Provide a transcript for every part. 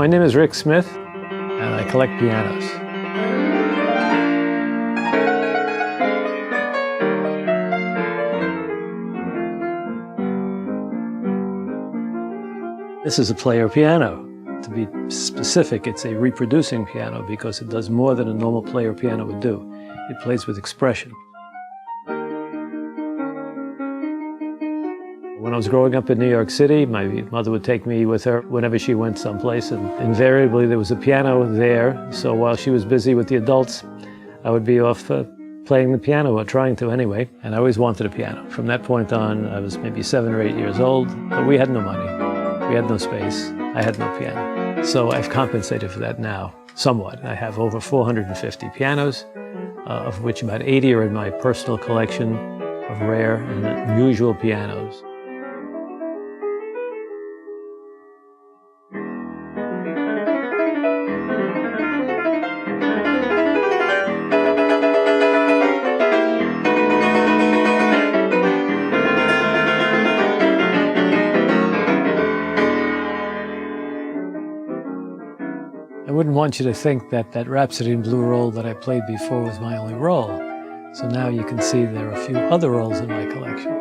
My name is Rick Smith, and I collect pianos. This is a player piano. To be specific, it's a reproducing piano because it does more than a normal player piano would do. It plays with expression. When I was growing up in New York City, my mother would take me with her whenever she went someplace, and invariably there was a piano there, so while she was busy with the adults, I would be off playing the piano, or trying to anyway, and I always wanted a piano. From that point on, I was maybe 7 or 8 years old, but we had no money, we had no space, I had no piano. So I've compensated for that now, somewhat. I have over 450 pianos, of which about 80 are in my personal collection of rare and unusual pianos. I wouldn't want you to think that that Rhapsody in Blue role that I played before was my only role. So now you can see there are a few other roles in my collection.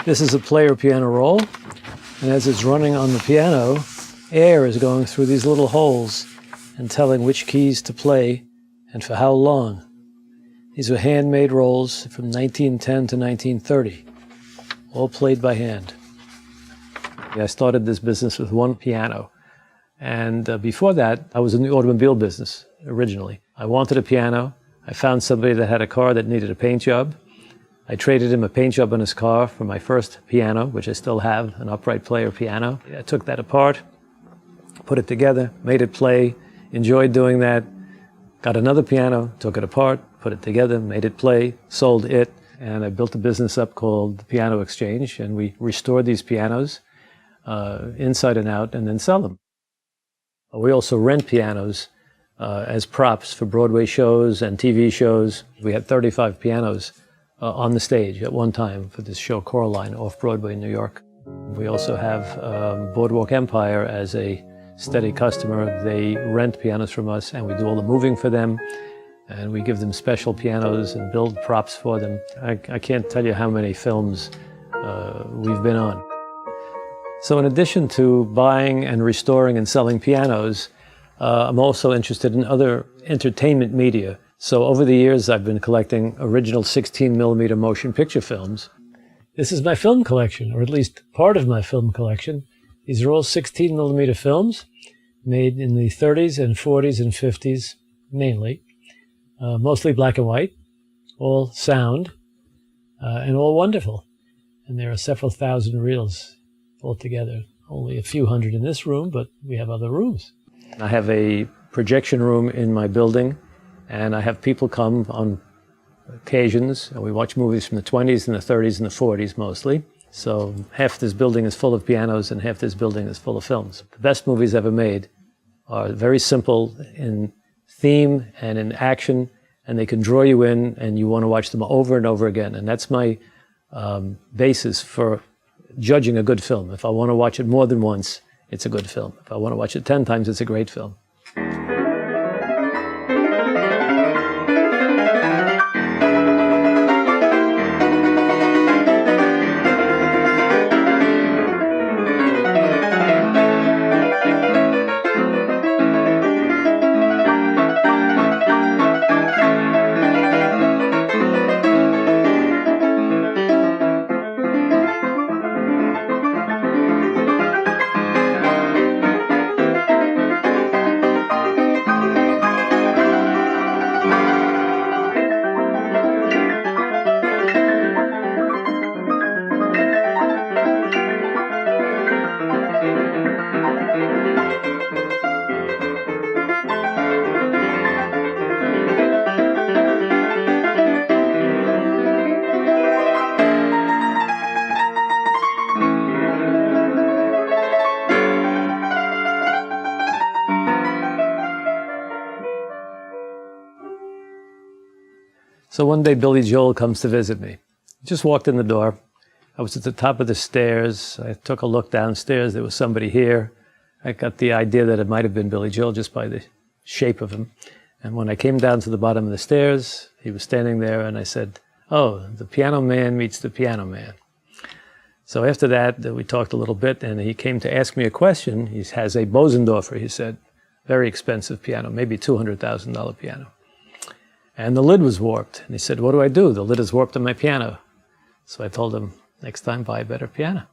This is a player piano roll, and as it's running on the piano, air is going through these little holes and telling which keys to play and for how long. These were handmade rolls from 1910 to 1930, all played by hand. I started this business with one piano, and before that, I was in the automobile business originally. I wanted a piano. I found somebody that had a car that needed a paint job. I traded him a paint job on his car for my first piano, which I still have, an upright player piano. I took that apart, put it together, made it play, enjoyed doing that, got another piano, took it apart, put it together, made it play, sold it, and I built a business up called the Piano Exchange, and we restored these pianos inside and out and then sell them. We also rent pianos as props for Broadway shows and TV shows. We had 35 pianos on the stage at one time for this show Coraline off Broadway in New York. We also have Boardwalk Empire as a steady customer. They rent pianos from us and we do all the moving for them, and we give them special pianos and build props for them. I can't tell you how many films we've been on. So in addition to buying and restoring and selling pianos, I'm also interested in other entertainment media. So over the years, I've been collecting original 16mm motion picture films. This is my film collection, or at least part of my film collection. These are all 16mm films made in the 30s and 40s and 50s, mainly. Mostly black and white, all sound, and all wonderful. And there are several thousand reels altogether. Only a few hundred in this room, but we have other rooms. I have a projection room in my building, and I have people come on occasions, and we watch movies from the 20s and the 30s and the 40s mostly. So half this building is full of pianos and half this building is full of films. The best movies ever made are very simple in theme and in action, and they can draw you in and you want to watch them over and over again. And that's my basis for judging a good film. If I want to watch it more than once, it's a good film. If I want to watch it 10 times, it's a great film. So one day Billy Joel comes to visit me. He just walked in the door. I was at the top of the stairs. I took a look downstairs. There was somebody here. I got the idea that it might have been Billy Joel just by the shape of him. And when I came down to the bottom of the stairs, he was standing there, and I said, "Oh, the piano man meets the piano man." So after that, we talked a little bit, and he came to ask me a question. He has a Bosendorfer, he said, very expensive piano, maybe $200,000 piano. And the lid was warped. And he said, "What do I do? The lid is warped on my piano." So I told him, next time, buy a better piano.